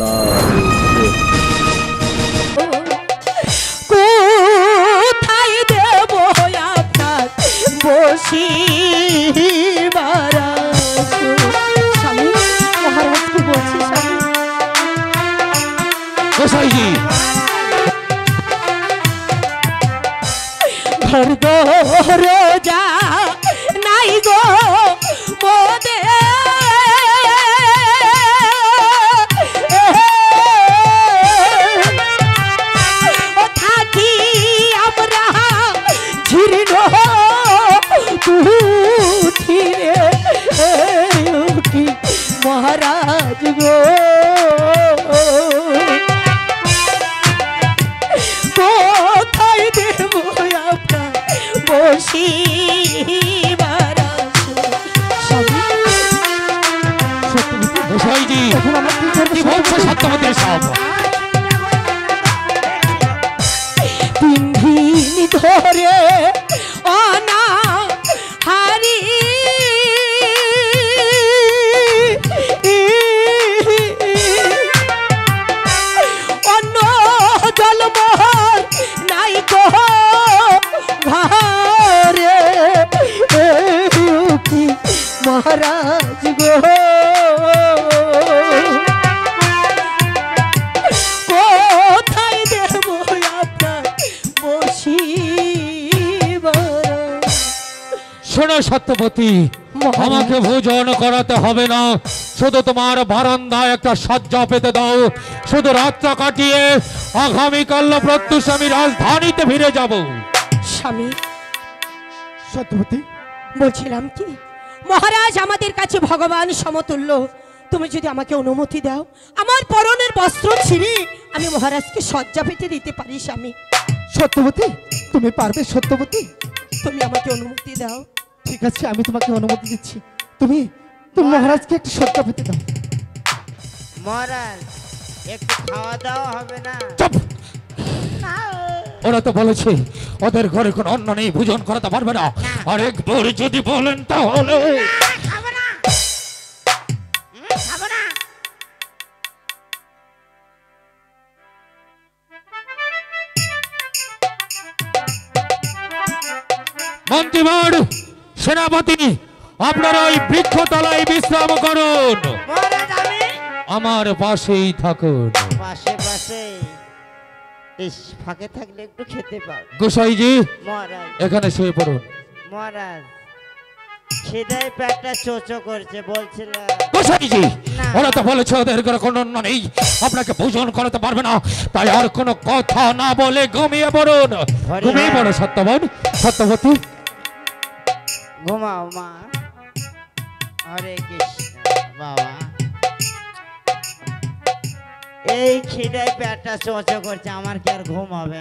লাগে। কোথায় দেব আপনার বসিবার স্বামী? মহারাজ কি বলছে স্বামী? গোসাইজি ঘর দরজা নাই গো মোদে, থাকি আমরা ঝিরণ তুঠিরে কি মহারাজ গো। কোথায় দেব আপনার বসিবার স্বামী? গোসাইজি কি বলছে সত্যবতী সব? 3 দিন ধরে অনা হারি অন্য জলমহল নাই গো ঘরে কি মহারাজ গো। কোথায় দেব আপনার বসিবার? শোনো সত্যবতী, আমাকে ভোজন করাতে হবে না, শুধু তোমার বারান্দায় একটা সজ্জা পেতে দাও। শুধু রাতটা কাটিয়ে আগামীকাল প্রত্যুষ আমি রাজধানীতে ফিরে যাব। স্বামী সত্যবতী, বলছিলাম কি, মহারাজ আমাদের কাছে ভগবান সমতুল্য। তুমি যদি আমাকে অনুমতি দাও, আমার পরনের বস্ত্র ছিঁড়ে আমি মহারাজকে সজ্জা পেতে দিতে পারি। স্বামী সত্যবতী, তুমি পারবে সত্যবতী? তুমি আমাকে অনুমতি দাও। ঠিক আছে, আমি তোমাকে অনুমতি দিচ্ছি। তুমি তুমি মহারাজকে একটা সজ্জা পেতে দাও। মহারাজ একটু খাওয়া দাওয়া হবে না? চুপ! ওরা তো বলেছে ওদের ঘরে কোনো অন্ন নেই, ভোজন করাতে পারবে না। আর একবার যদি বলেন তাহলে মন্ত্রীবর, সেনাপতি, আপনারা ওই বৃক্ষতলায় বিশ্রাম করুন, মহারাজ আমি আমার পাশেই থাকুন। পাশে পাশে ইস, ফাঁকে থাকলে একটু খেতে পার। গোসাইজি মহারাজ এখানে শুয়ে পড়ুন। মহারাজ খিদায় পেটটা চোচো করছে বলছিলাম। গোসাইজি না। ওরা তো বলেছে ওদের ঘরে কোনো অন্ন নেই, আপনাকে ভোজন করাতে পারবে না, তাই আর কোনো কথা না বলে ঘুমিয়ে পড়ুন। ঘুমিয়ে পড়ো সত্যবান। সত্যবতী ঘুমাও মা। হরে কৃষ্ণ বাবা। এই খিদায় পেটটা চোচো করছে, আমার কি আর ঘুম হবে?